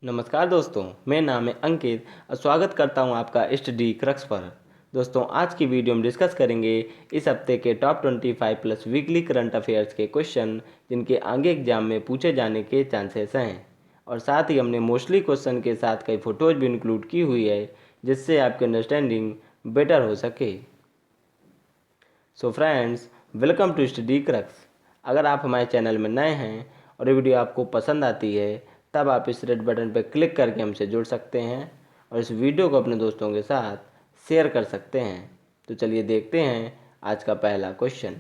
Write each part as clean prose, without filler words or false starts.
नमस्कार दोस्तों, मेरा नाम है अंकित और स्वागत करता हूं आपका स्टडी क्रक्स पर। दोस्तों, आज की वीडियो में डिस्कस करेंगे इस हफ्ते के top 25 plus weekly current affairs के क्वेश्चन जिनके आगे एग्जाम में पूछे जाने के चांसेस हैं। और साथ ही हमने मोस्टली क्वेश्चन के साथ कई फ़ोटोज़ भी इंक्लूड की हुई है जिससे आपकी अंडरस्टैंडिंग बेटर हो सके। So friends, welcome to study crux. अगर आप हमारे चैनल में नए हैं और ये वीडियो आपको पसंद आती है तब आप इस रेड बटन पर क्लिक करके हमसे जुड़ सकते हैं और इस वीडियो को अपने दोस्तों के साथ शेयर कर सकते हैं। तो चलिए देखते हैं आज का पहला क्वेश्चन।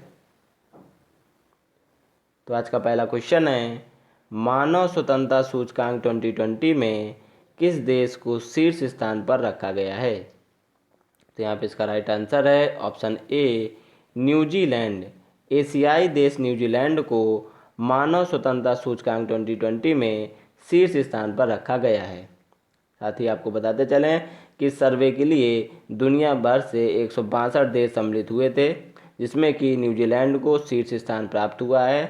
तो आज का पहला क्वेश्चन है, मानव स्वतंत्रता सूचकांक 2020 में किस देश को शीर्ष स्थान पर रखा गया है? तो यहाँ पे इसका राइट आंसर है ऑप्शन ए, न्यूजीलैंड। एशियाई देश न्यूजीलैंड को मानव स्वतंत्रता सूचकांक 2020 में शीर्ष स्थान पर रखा गया है। साथ ही आपको बताते चलें कि इस सर्वे के लिए दुनिया भर से 162 देश सम्मिलित हुए थे, जिसमें कि न्यूजीलैंड को शीर्ष स्थान प्राप्त हुआ है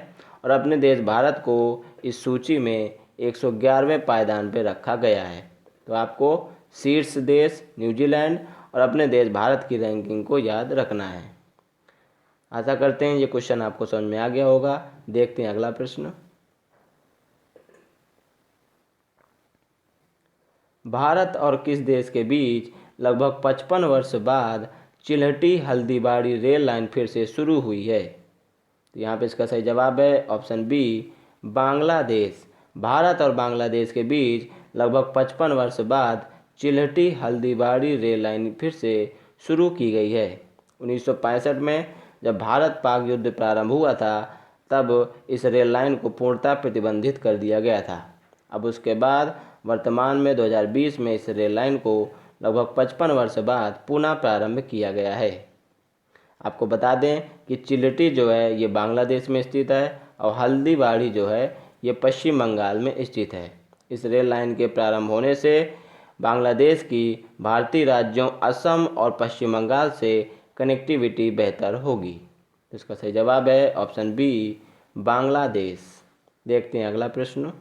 और अपने देश भारत को इस सूची में 111वें पायदान पर रखा गया है। तो आपको शीर्ष देश न्यूजीलैंड और अपने देश भारत की रैंकिंग को याद रखना है। आशा करते हैं ये क्वेश्चन आपको समझ में आ गया होगा। देखते हैं अगला प्रश्न। भारत और किस देश के बीच लगभग 55 वर्ष बाद चिल्हटी हल्दीबाड़ी रेल लाइन फिर से शुरू हुई है? तो यहाँ पे इसका सही जवाब है ऑप्शन बी, बांग्लादेश। भारत और बांग्लादेश के बीच लगभग 55 वर्ष बाद चिल्हटी हल्दीबाड़ी रेल लाइन फिर से शुरू की गई है। 1965 में जब भारत पाक युद्ध प्रारंभ हुआ था तब इस रेल लाइन को पूर्णतः प्रतिबंधित कर दिया गया था। अब उसके बाद वर्तमान में 2020 में इस रेल लाइन को लगभग 55 वर्ष बाद पुनः प्रारंभ किया गया है। आपको बता दें कि चिल्हटी जो है ये बांग्लादेश में स्थित है और हल्दीबाड़ी जो है ये पश्चिम बंगाल में स्थित है। इस रेल लाइन के प्रारंभ होने से बांग्लादेश की भारतीय राज्यों असम और पश्चिम बंगाल से कनेक्टिविटी बेहतर होगी। इसका सही जवाब है ऑप्शन बी, बांग्लादेश। देखते हैं अगला प्रश्न।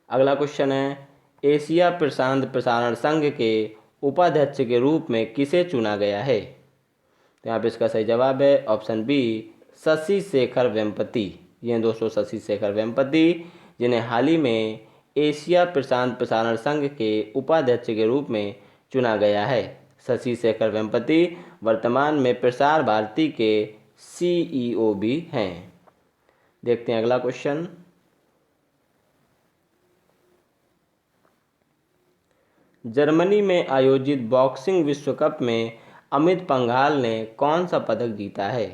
अगला क्वेश्चन है, एशिया प्रशांत प्रसारण संघ के उपाध्यक्ष के रूप में किसे चुना गया है? तो यहाँ पे इसका सही जवाब है ऑप्शन बी, शशि शेखर वेम्पति। ये दोस्तों शशि शेखर वेम्पति, जिन्हें हाल ही में एशिया प्रशांत प्रसारण संघ के उपाध्यक्ष के रूप में चुना गया है। शशि शेखर वेम्पति वर्तमान में प्रसार भारती के CEO भी हैं। देखते हैं अगला क्वेश्चन। जर्मनी में आयोजित बॉक्सिंग विश्व कप में अमित पंघाल ने कौन सा पदक जीता है?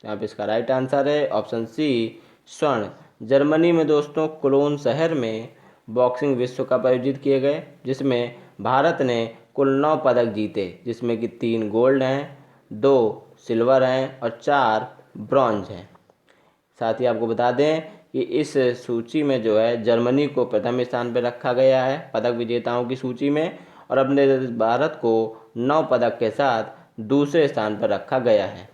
यहाँ पे इसका राइट आंसर है ऑप्शन सी, स्वर्ण। जर्मनी में दोस्तों कोलोन शहर में बॉक्सिंग विश्व कप आयोजित किए गए, जिसमें भारत ने कुल 9 पदक जीते, जिसमें कि 3 गोल्ड हैं, 2 सिल्वर हैं और 4 ब्रॉन्ज हैं। साथ ही आपको बता दें कि इस सूची में जो है जर्मनी को प्रथम स्थान पर रखा गया है पदक विजेताओं की सूची में, और अपने भारत को 9 पदक के साथ दूसरे स्थान पर रखा गया है।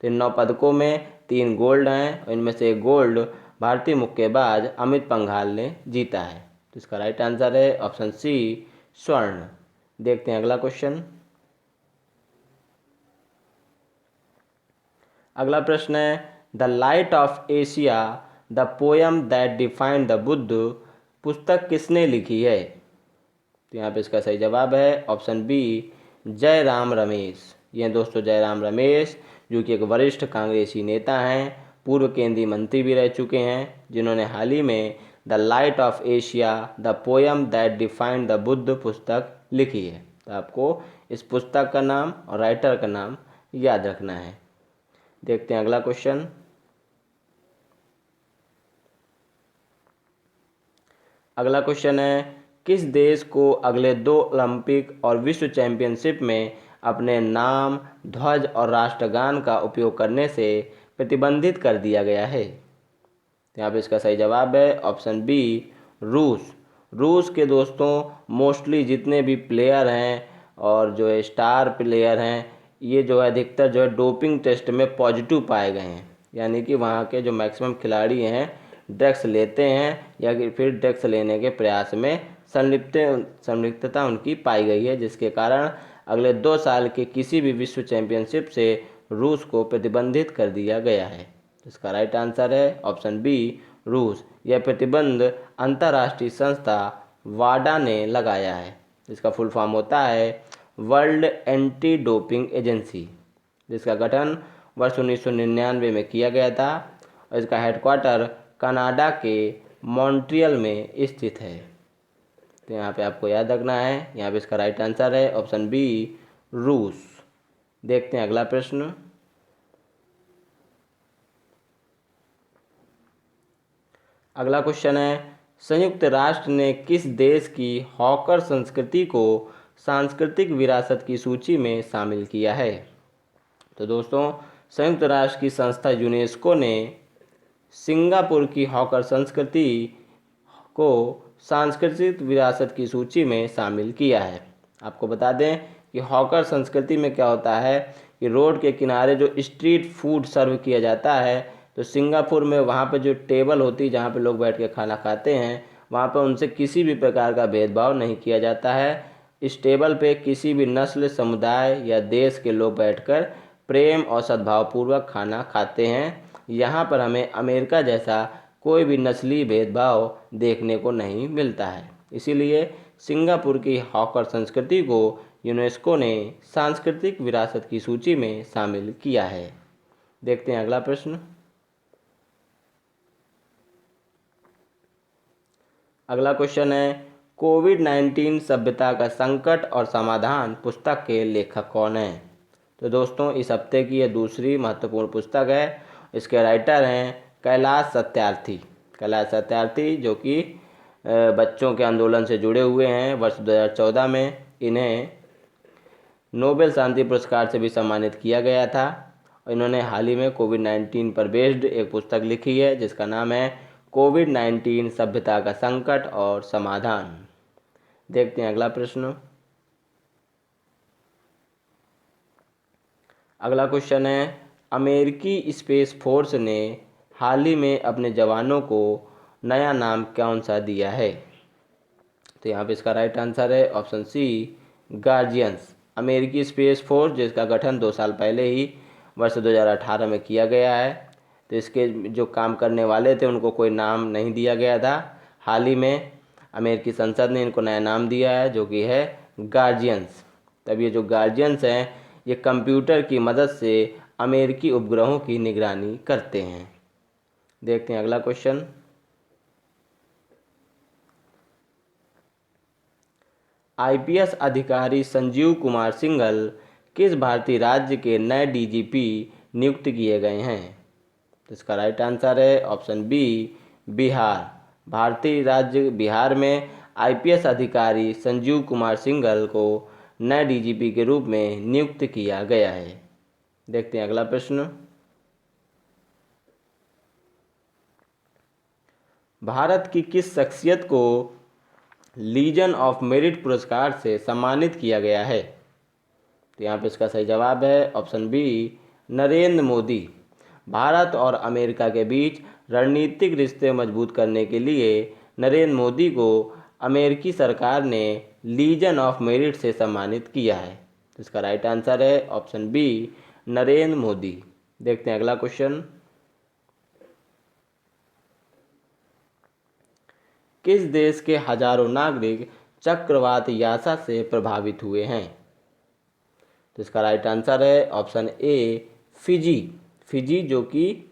तो इन 9 पदकों में 3 गोल्ड हैं और इनमें से 1 गोल्ड भारतीय मुक्केबाज अमित पंघाल ने जीता है। तो इसका राइट आंसर है ऑप्शन सी, स्वर्ण। देखते हैं अगला क्वेश्चन। अगला प्रश्न है, the light of Asia the poem that defined the Buddha पुस्तक किसने लिखी है? तो यहाँ पे इसका सही जवाब है ऑप्शन बी, जयराम रमेश। ये दोस्तों जयराम रमेश, जो कि एक वरिष्ठ कांग्रेसी नेता हैं, पूर्व केंद्रीय मंत्री भी रह चुके हैं, जिन्होंने हाल ही में the light of Asia the poem that defined the Buddha पुस्तक लिखी है। तो आपको इस पुस्तक का नाम और राइटर का नाम याद रखना है। देखते हैं अगला क्वेश्चन। अगला क्वेश्चन है, किस देश को अगले 2 ओलंपिक और विश्व चैंपियनशिप में अपने नाम, ध्वज और राष्ट्रगान का उपयोग करने से प्रतिबंधित कर दिया गया है? यहाँ पे इसका सही जवाब है ऑप्शन बी, रूस। रूस के दोस्तों मोस्टली जितने भी प्लेयर हैं और जो है स्टार प्लेयर हैं, ये जो है अधिकतर जो है डोपिंग टेस्ट में पॉजिटिव पाए गए हैं। यानी कि वहाँ के जो मैक्सिमम खिलाड़ी हैं ड्रग्स लेते हैं या फिर ड्रग्स लेने के प्रयास में संलिप्तता उनकी पाई गई है, जिसके कारण अगले 2 साल के किसी भी विश्व चैंपियनशिप से रूस को प्रतिबंधित कर दिया गया है। इसका राइट आंसर है ऑप्शन बी, रूस। यह प्रतिबंध अंतर्राष्ट्रीय संस्था वाडा ने लगाया है। इसका फुल फॉर्म होता है वर्ल्ड एंटी डोपिंग एजेंसी, जिसका गठन वर्ष 1999 में किया गया था और इसका हेडक्वार्टर कनाडा के मॉन्ट्रियल में स्थित है। तो यहाँ पे आपको याद रखना है, यहाँ पे इसका राइट आंसर है ऑप्शन बी, रूस। देखते हैं अगला प्रश्न। अगला क्वेश्चन है, संयुक्त राष्ट्र ने किस देश की हॉकर संस्कृति को सांस्कृतिक विरासत की सूची में शामिल किया है? तो दोस्तों, संयुक्त राष्ट्र की संस्था यूनेस्को ने सिंगापुर की हॉकर संस्कृति को सांस्कृतिक विरासत की सूची में शामिल किया है। आपको बता दें कि हॉकर संस्कृति में क्या होता है कि रोड के किनारे जो स्ट्रीट फूड सर्व किया जाता है, तो सिंगापुर में वहाँ पे जो टेबल होती है जहाँ पे लोग बैठ के खाना खाते हैं, वहाँ पे उनसे किसी भी प्रकार का भेदभाव नहीं किया जाता है। इस टेबल पे किसी भी नस्ल, समुदाय या देश के लोग बैठकर प्रेम और सद्भावपूर्वक खाना खाते हैं। यहाँ पर हमें अमेरिका जैसा कोई भी नस्लीय भेदभाव देखने को नहीं मिलता है। इसीलिए सिंगापुर की हॉकर संस्कृति को यूनेस्को ने सांस्कृतिक विरासत की सूची में शामिल किया है। देखते हैं अगला प्रश्न। अगला क्वेश्चन है, कोविड-19 सभ्यता का संकट और समाधान पुस्तक के लेखक कौन हैं? तो दोस्तों, इस हफ्ते की यह दूसरी महत्वपूर्ण पुस्तक है। इसके राइटर हैं कैलाश सत्यार्थी। कैलाश सत्यार्थी जो कि बच्चों के आंदोलन से जुड़े हुए हैं। वर्ष 2014 में इन्हें नोबेल शांति पुरस्कार से भी सम्मानित किया गया था। और इन्होंने हाल ही में कोविड-19 पर बेस्ड एक पुस्तक लिखी है जिसका नाम है कोविड-19 सभ्यता का संकट और समाधान। देखते हैं अगला प्रश्न। अगला क्वेश्चन है, अमेरिकी स्पेस फोर्स ने हाल ही में अपने जवानों को नया नाम कौन सा दिया है? तो यहाँ पे इसका राइट आंसर है ऑप्शन सी, गार्जियंस। अमेरिकी स्पेस फोर्स जिसका गठन 2 साल पहले ही वर्ष 2018 में किया गया है, तो इसके जो काम करने वाले थे उनको कोई नाम नहीं दिया गया था। हाल ही में अमेरिकी संसद ने इनको नया नाम दिया है जो कि है गार्जियंस। तब ये जो गार्जियंस हैं ये कंप्यूटर की मदद से अमेरिकी उपग्रहों की निगरानी करते हैं। देखते हैं अगला क्वेश्चन। आईपीएस अधिकारी संजीव कुमार सिंघल किस भारतीय राज्य के नए डीजीपी नियुक्त किए गए हैं? तो इसका राइट आंसर है ऑप्शन बी, बिहार। भारतीय राज्य बिहार में आईपीएस अधिकारी संजीव कुमार सिंघल को नए डीजीपी के रूप में नियुक्त किया गया है। देखते हैं अगला प्रश्न। भारत की किस शख्सियत को लीजन ऑफ मेरिट पुरस्कार से सम्मानित किया गया है? तो यहाँ पे इसका सही जवाब है ऑप्शन बी, नरेंद्र मोदी। भारत और अमेरिका के बीच रणनीतिक रिश्ते मजबूत करने के लिए नरेंद्र मोदी को अमेरिकी सरकार ने लीजन ऑफ मेरिट से सम्मानित किया है। तो इसका राइट आंसर है ऑप्शन बी, नरेंद्र मोदी। देखते हैं अगला क्वेश्चन। किस देश के हजारों नागरिक चक्रवात यासा से प्रभावित हुए हैं? तो इसका राइट आंसर है ऑप्शन ए, फिजी। फिजी जो कि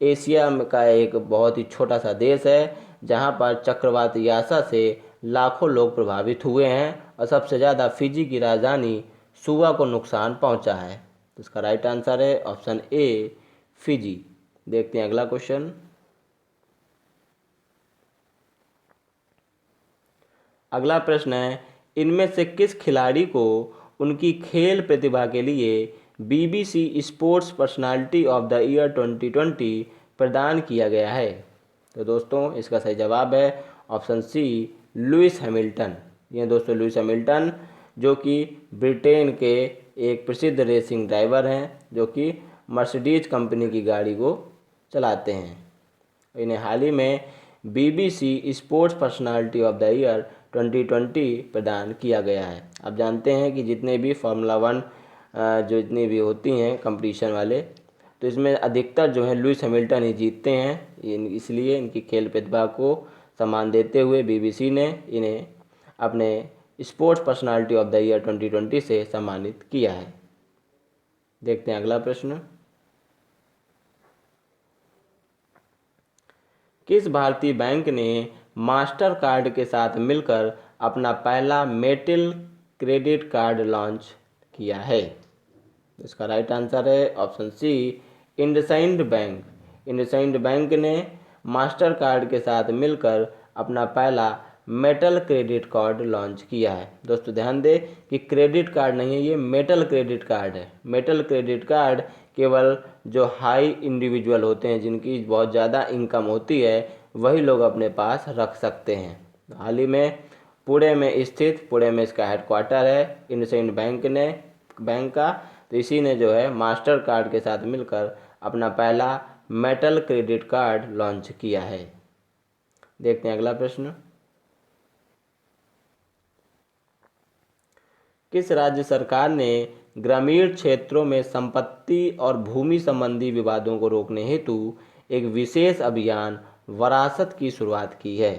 एशिया का एक बहुत ही छोटा सा देश है जहां पर चक्रवात यासा से लाखों लोग प्रभावित हुए हैं और सबसे ज़्यादा फिजी की राजधानी सुवा को नुकसान पहुंचा है। तो इसका राइट आंसर है ऑप्शन ए, फिजी। देखते हैं अगला क्वेश्चन। अगला प्रश्न है, इनमें से किस खिलाड़ी को उनकी खेल प्रतिभा के लिए BBC sports personality of the year 2020 प्रदान किया गया है? तो दोस्तों, इसका सही जवाब है ऑप्शन सी, लुइस हैमिल्टन। ये दोस्तों लुइस हैमिल्टन जो कि ब्रिटेन के एक प्रसिद्ध रेसिंग ड्राइवर हैं जो कि मर्सिडीज कंपनी की गाड़ी को चलाते हैं। इन्हें हाल ही में BBC sports personality of the year 2020 प्रदान किया गया है। आप जानते हैं कि जितने भी फार्मूला 1 जो जितनी भी होती हैं कंपटीशन वाले, तो इसमें अधिकतर जो है लुइस हैमिल्टन ही जीतते हैं। इसलिए इनकी खेल प्रतिभा को सम्मान देते हुए BBC ने इन्हें अपने sports personality of the year 2020 से सम्मानित किया है। देखते हैं अगला प्रश्न। किस भारतीय बैंक ने मास्टर कार्ड के साथ मिलकर अपना पहला मेटल क्रेडिट कार्ड लॉन्च किया है? इसका राइट आंसर है option C, IndusInd bank. IndusInd bank ने मास्टर कार्ड के साथ मिलकर अपना पहला मेटल क्रेडिट कार्ड लॉन्च किया है। दोस्तों ध्यान दें कि क्रेडिट कार्ड नहीं है, ये मेटल क्रेडिट कार्ड है। मेटल क्रेडिट कार्ड केवल जो हाई इंडिविजुअल होते हैं, जिनकी बहुत ज़्यादा इनकम होती है, वही लोग अपने पास रख सकते हैं। हाल ही में पुणे में इसका हेडक्वार्टर है इंडसइंड बैंक का। तो इसी ने जो है मास्टर कार्ड के साथ मिलकर अपना पहला मेटल क्रेडिट कार्ड लॉन्च किया है। देखते हैं अगला प्रश्न। किस राज्य सरकार ने ग्रामीण क्षेत्रों में संपत्ति और भूमि संबंधी विवादों को रोकने हेतु एक विशेष अभियान वरासत की शुरुआत की है?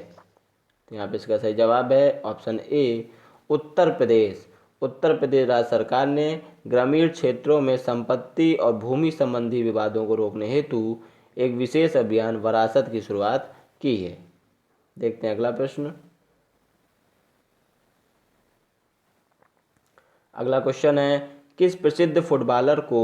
तो यहाँ पे इसका सही जवाब है ऑप्शन ए, उत्तर प्रदेश। उत्तर प्रदेश राज्य सरकार ने ग्रामीण क्षेत्रों में संपत्ति और भूमि संबंधी विवादों को रोकने हेतु एक विशेष अभियान वरासत की शुरुआत की है। देखते हैं अगला प्रश्न। अगला क्वेश्चन है, किस प्रसिद्ध फुटबॉलर को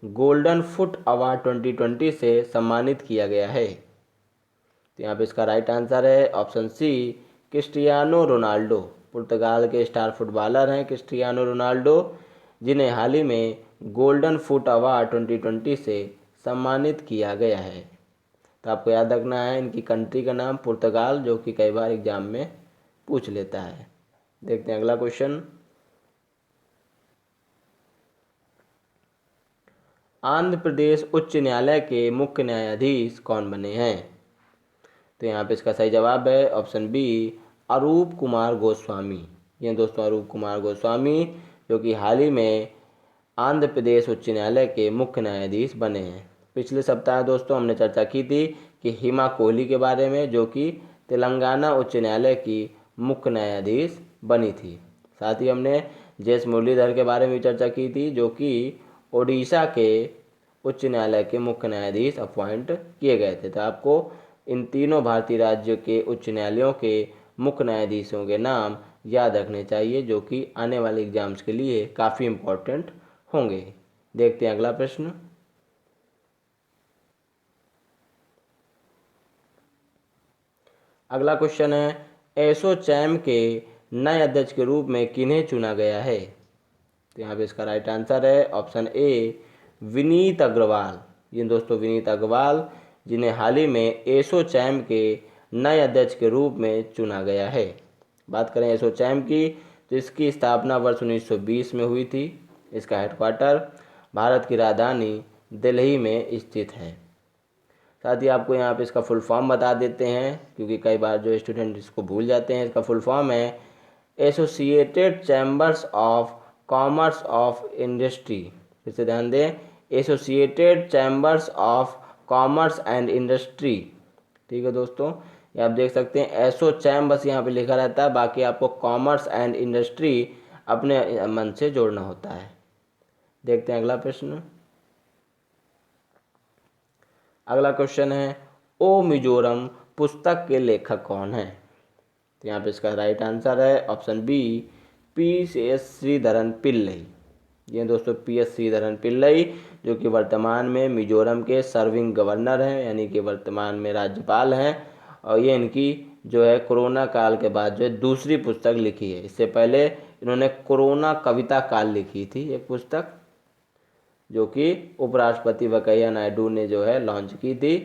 गोल्डन फुट अवार्ड 2020 से सम्मानित किया गया है? तो यहाँ पे इसका राइट आंसर है ऑप्शन सी, क्रिस्टियानो रोनाल्डो। पुर्तगाल के स्टार फुटबॉलर हैं क्रिस्टियानो रोनाल्डो, जिन्हें हाल ही में गोल्डन फुट अवार्ड 2020 से सम्मानित किया गया है। तो आपको याद रखना है इनकी कंट्री का नाम पुर्तगाल, जो कि कई बार एग्जाम में पूछ लेता है। देखते हैं अगला क्वेश्चन। आंध्र प्रदेश उच्च न्यायालय के मुख्य न्यायाधीश कौन बने हैं? तो यहाँ पे इसका सही जवाब है ऑप्शन बी, अरूप कुमार गोस्वामी। ये दोस्तों अरूप कुमार गोस्वामी, जो कि हाल ही में आंध्र प्रदेश उच्च न्यायालय के मुख्य न्यायाधीश बने हैं। पिछले सप्ताह दोस्तों हमने चर्चा की थी कि हिमा कोहली के बारे में, जो कि तेलंगाना उच्च न्यायालय की मुख्य न्यायाधीश बनी थी। साथ ही हमने जेएस मुरलीधर के बारे में चर्चा की थी, जो कि ओडिशा के उच्च न्यायालय के मुख्य न्यायाधीश अपॉइंट किए गए थे। तो आपको इन तीनों भारतीय राज्यों के उच्च न्यायालयों के मुख्य न्यायाधीशों के नाम याद रखने चाहिए, जो कि आने वाले एग्जाम्स के लिए काफ़ी इम्पोर्टेंट होंगे। देखते हैं अगला प्रश्न। अगला क्वेश्चन है, एसोचैम के नए अध्यक्ष के रूप में किन्हें चुना गया है? तो यहाँ पे इसका राइट आंसर है ऑप्शन ए, विनीत अग्रवाल। ये दोस्तों विनीत अग्रवाल, जिन्हें हाल ही में एसोचैम के नए अध्यक्ष के रूप में चुना गया है। बात करें एसोचैम की, तो इसकी स्थापना वर्ष 1920 में हुई थी। इसका हेडक्वार्टर भारत की राजधानी दिल्ली में स्थित है। साथ ही आपको यहाँ पे इसका फुल फॉर्म बता देते हैं, क्योंकि कई बार जो स्टूडेंट इसको भूल जाते हैं। इसका फुल फॉर्म है associated chambers of commerce of industry. फिर से ध्यान दें, associated chambers of commerce and industry. ठीक है दोस्तों, ये आप देख सकते हैं एसो चैम बस यहाँ पे लिखा रहता है, बाकी आपको कॉमर्स एंड इंडस्ट्री अपने मन से जोड़ना होता है। देखते हैं अगला प्रश्न। अगला क्वेश्चन है, ओ मिजोरम पुस्तक के लेखक कौन है? तो यहाँ पे इसका राइट आंसर है option B, P S. Sreedharan Pillai. ये दोस्तों पी.एस. श्रीधरन पिल्लई, जो कि वर्तमान में मिजोरम के सर्विंग गवर्नर हैं, यानी कि वर्तमान में राज्यपाल हैं। और ये इनकी जो है कोरोना काल के बाद जो है दूसरी पुस्तक लिखी है। इससे पहले इन्होंने कोरोना कविता काल लिखी थी एक पुस्तक, जो कि उपराष्ट्रपति वेंकैया नायडू ने जो है लॉन्च की थी।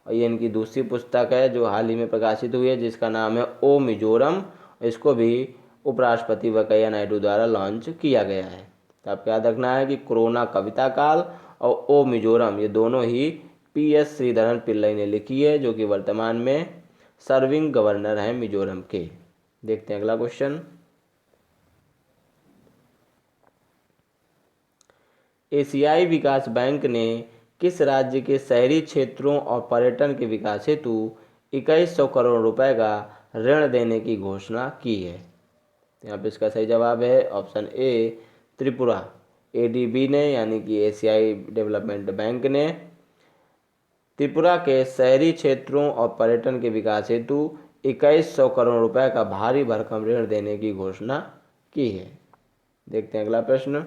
और ये इनकी दूसरी पुस्तक है जो हाल ही में प्रकाशित हुई है, जिसका नाम है ओ मिजोरम। इसको भी उपराष्ट्रपति वेंकैया नायडू द्वारा लॉन्च किया गया है। तो आपको याद रखना है कि कोरोना कविता काल और ओ मिजोरम, ये दोनों ही PS श्रीधरन पिल्लई ने लिखी है, जो कि वर्तमान में सर्विंग गवर्नर हैं मिजोरम के। देखते हैं अगला क्वेश्चन। एशियाई विकास बैंक ने किस राज्य के शहरी क्षेत्रों और पर्यटन के विकास हेतु 2100 करोड़ रुपए का ऋण देने की घोषणा की है? यहाँ पे इसका सही जवाब है ऑप्शन ए त्रिपुरा। ADB ने यानी कि एशियाई डेवलपमेंट बैंक ने त्रिपुरा के शहरी क्षेत्रों और पर्यटन के विकास हेतु 2100 करोड़ रुपए का भारी भरकम ऋण देने की घोषणा की है। देखते हैं अगला प्रश्न।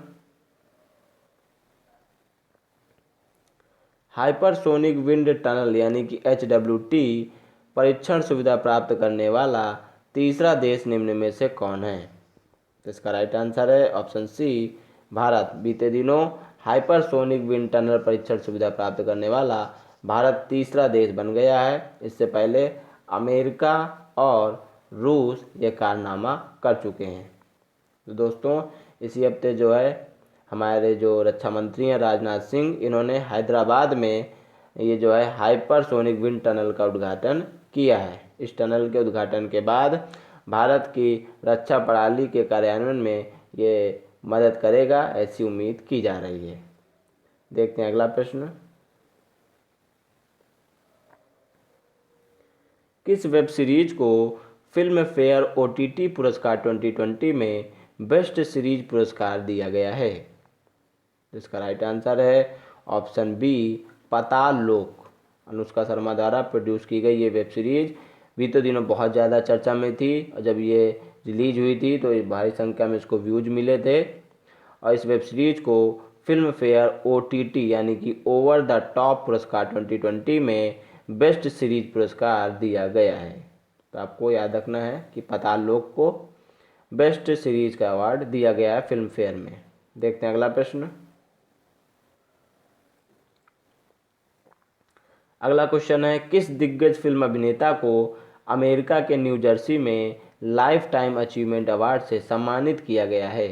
हाइपरसोनिक विंड टनल यानी कि HWT परीक्षण सुविधा प्राप्त करने वाला तीसरा देश निम्न में से कौन है? तो इसका राइट आंसर है ऑप्शन सी भारत। बीते दिनों हाइपरसोनिक विंड टनल परीक्षण सुविधा प्राप्त करने वाला भारत तीसरा देश बन गया है। इससे पहले अमेरिका और रूस ये कारनामा कर चुके हैं। तो दोस्तों इसी हफ्ते जो है हमारे जो रक्षा मंत्री हैं राजनाथ सिंह, इन्होंने हैदराबाद में ये जो है हाइपरसोनिक विंड टनल का उद्घाटन किया है। इस टनल के उद्घाटन के बाद भारत की रक्षा प्रणाली के कार्यान्वयन में ये मदद करेगा, ऐसी उम्मीद की जा रही है। देखते हैं अगला प्रश्न। किस वेब सीरीज को फिल्म फेयर OTT पुरस्कार 2020 में बेस्ट सीरीज पुरस्कार दिया गया है? इसका राइट आंसर है ऑप्शन बी पाताल लोक। अनुष्का शर्मा द्वारा प्रोड्यूस की गई ये वेब सीरीज बीते दिनों बहुत ज़्यादा चर्चा में थी, और जब ये रिलीज हुई थी तो भारी संख्या में इसको व्यूज मिले थे। और इस वेब सीरीज को फिल्म फेयर OTT यानी कि ओवर द टॉप पुरस्कार 2020 में बेस्ट सीरीज पुरस्कार दिया गया है। तो आपको याद रखना है कि पाताल लोक को बेस्ट सीरीज का अवार्ड दिया गया है फिल्म फेयर में। देखते हैं अगला प्रश्न। अगला क्वेश्चन है, किस दिग्गज फिल्म अभिनेता को अमेरिका के न्यू जर्सी में लाइफ टाइम अचीवमेंट अवार्ड से सम्मानित किया गया है?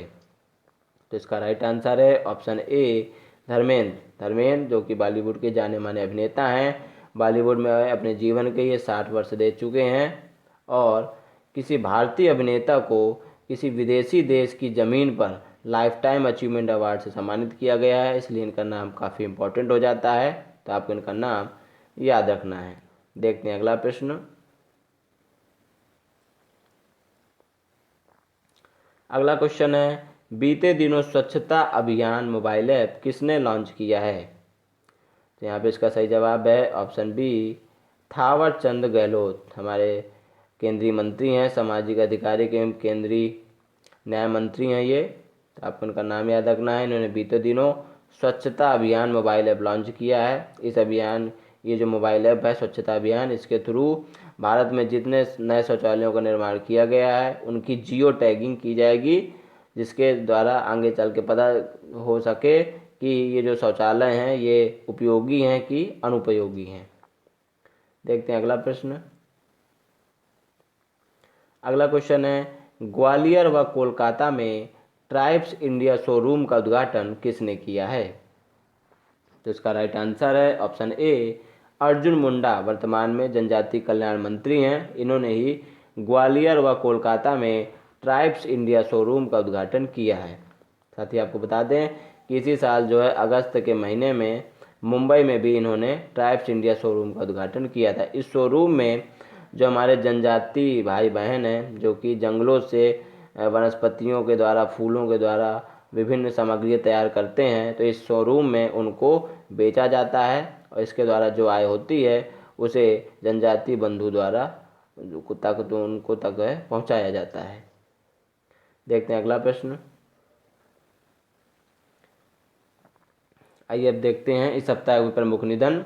तो इसका राइट आंसर है ऑप्शन ए धर्मेंद्र। धर्मेंद्र जो कि बॉलीवुड के जाने माने अभिनेता हैं, बॉलीवुड में अपने जीवन के ये 60 वर्ष दे चुके हैं, और किसी भारतीय अभिनेता को किसी विदेशी देश की ज़मीन पर लाइफ टाइम अचीवमेंट अवार्ड से सम्मानित किया गया है, इसलिए इनका नाम काफ़ी इम्पोर्टेंट हो जाता है। तो आपको इनका नाम याद रखना है। देखते हैं अगला प्रश्न। अगला क्वेश्चन है, बीते दिनों स्वच्छता अभियान मोबाइल ऐप किसने लॉन्च किया है? तो यहाँ पे इसका सही जवाब है ऑप्शन बी थावर चंद गहलोत। हमारे केंद्रीय मंत्री हैं, सामाजिक अधिकारी के केंद्रीय न्याय मंत्री हैं ये। तो आपको इनका नाम याद रखना है। इन्होंने बीते दिनों स्वच्छता अभियान मोबाइल ऐप लॉन्च किया है। इस अभियान ये जो मोबाइल ऐप है स्वच्छता अभियान, इसके थ्रू भारत में जितने नए शौचालयों का निर्माण किया गया है उनकी जियो टैगिंग की जाएगी, जिसके द्वारा आगे चल के पता हो सके कि ये जो शौचालय हैं ये उपयोगी हैं कि अनुपयोगी हैं। देखते हैं अगला प्रश्न। अगला क्वेश्चन है, ग्वालियर व कोलकाता में ट्राइब्स इंडिया शोरूम का उद्घाटन किसने किया है? तो इसका राइट आंसर है ऑप्शन ए अर्जुन मुंडा। वर्तमान में जनजाति कल्याण मंत्री हैं, इन्होंने ही ग्वालियर व कोलकाता में ट्राइब्स इंडिया शोरूम का उद्घाटन किया है। साथ ही आपको बता दें कि इसी साल जो है अगस्त के महीने में मुंबई में भी इन्होंने ट्राइब्स इंडिया शोरूम का उद्घाटन किया था। इस शोरूम में जो हमारे जनजाति भाई बहन हैं जो कि जंगलों से वनस्पतियों के द्वारा, फूलों के द्वारा विभिन्न सामग्रियाँ तैयार करते हैं, तो इस शोरूम में उनको बेचा जाता है, और इसके द्वारा जो आय होती है उसे जनजाति बंधु द्वारा उनको तक पहुंचाया जाता है। देखते हैं अगला प्रश्न। आइए अब देखते हैं इस सप्ताह के प्रमुख निधन।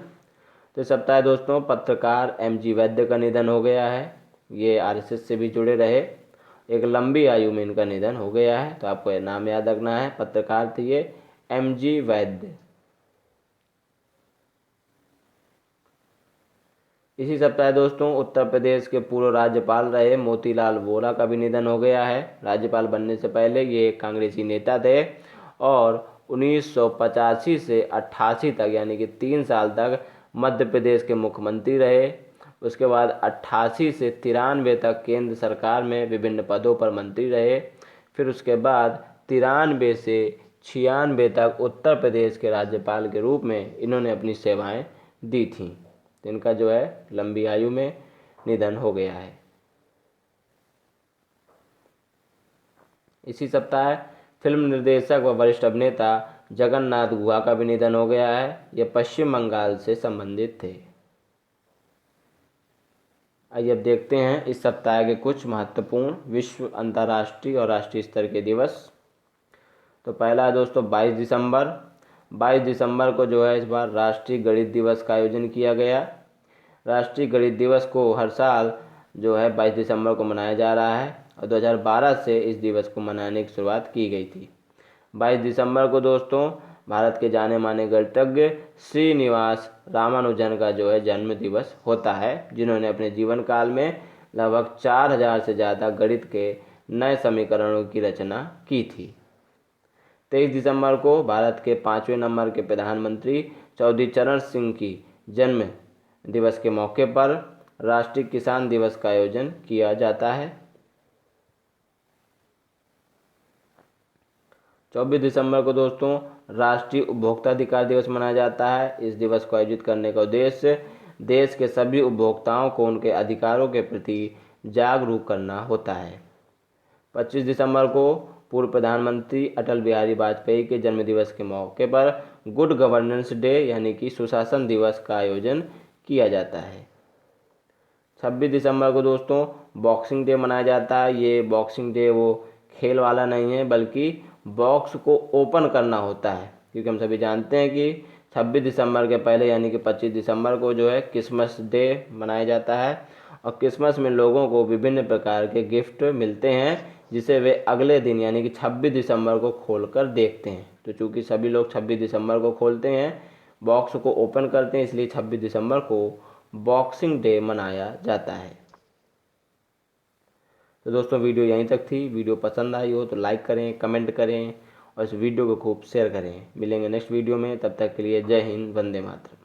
तो इस सप्ताह दोस्तों पत्रकार MG वैद्य का निधन हो गया है। ये RSS से भी जुड़े रहे, एक लंबी आयु में इनका निधन हो गया है। तो आपको ये नाम याद रखना है, पत्रकार थे ये MG वैद्य। इसी सप्ताह दोस्तों उत्तर प्रदेश के पूर्व राज्यपाल रहे मोतीलाल वोरा का भी निधन हो गया है। राज्यपाल बनने से पहले ये एक कांग्रेसी नेता थे, और 1985 से 88 तक यानी कि 3 साल तक मध्य प्रदेश के मुख्यमंत्री रहे। उसके बाद 88 से 93 तक केंद्र सरकार में विभिन्न पदों पर मंत्री रहे। फिर उसके बाद 93 से 96 तक उत्तर प्रदेश के राज्यपाल के रूप में इन्होंने अपनी सेवाएं दी थीं। तो इनका जो है लंबी आयु में निधन हो गया है। इसी सप्ताह फिल्म निर्देशक व वरिष्ठ अभिनेता जगन्नाथ गुहा का भी निधन हो गया है। ये पश्चिम बंगाल से संबंधित थे। आइए अब देखते हैं इस सप्ताह के कुछ महत्वपूर्ण विश्व, अंतर्राष्ट्रीय और राष्ट्रीय स्तर के दिवस। तो पहला है दोस्तों 22 दिसंबर। 22 दिसंबर को जो है इस बार राष्ट्रीय गणित दिवस का आयोजन किया गया। राष्ट्रीय गणित दिवस को हर साल जो है 22 दिसंबर को मनाया जा रहा है और 2012 से इस दिवस को मनाने की शुरुआत की गई थी। 22 दिसंबर को दोस्तों भारत के जाने माने गणितज्ञ श्रीनिवास रामानुजन का जो है जन्म दिवस होता है, जिन्होंने अपने जीवन काल में लगभग 4000 से ज़्यादा गणित के नए समीकरणों की रचना की थी। 23 दिसंबर को भारत के 5वें नंबर के प्रधानमंत्री चौधरी चरण सिंह की जन्म दिवस के मौके पर राष्ट्रीय किसान दिवस का आयोजन किया जाता है। 24 दिसंबर को दोस्तों राष्ट्रीय उपभोक्ता अधिकार दिवस मनाया जाता है। इस दिवस को आयोजित करने का उद्देश्य देश के सभी उपभोक्ताओं को उनके अधिकारों के प्रति जागरूक करना होता है। 25 दिसंबर को पूर्व प्रधानमंत्री अटल बिहारी वाजपेयी के जन्मदिवस के मौके पर गुड गवर्नेंस डे यानी कि सुशासन दिवस का आयोजन किया जाता है। 26 दिसंबर को दोस्तों बॉक्सिंग डे मनाया जाता है। ये बॉक्सिंग डे वो खेल वाला नहीं है बल्कि बॉक्स को ओपन करना होता है, क्योंकि हम सभी जानते हैं कि 26 दिसंबर के पहले यानी कि 25 दिसंबर को जो है क्रिसमस डे मनाया जाता है और क्रिसमस में लोगों को विभिन्न प्रकार के गिफ्ट मिलते हैं जिसे वे अगले दिन यानी कि 26 दिसंबर को खोलकर देखते हैं। तो चूँकि सभी लोग 26 दिसंबर को खोलते हैं, बॉक्स को ओपन करते हैं, इसलिए 26 दिसंबर को बॉक्सिंग डे मनाया जाता है। तो दोस्तों वीडियो यहीं तक थी। वीडियो पसंद आई हो तो लाइक करें, कमेंट करें और इस वीडियो को खूब शेयर करें। मिलेंगे नेक्स्ट वीडियो में, तब तक के लिए जय हिंद, वंदे मातरम।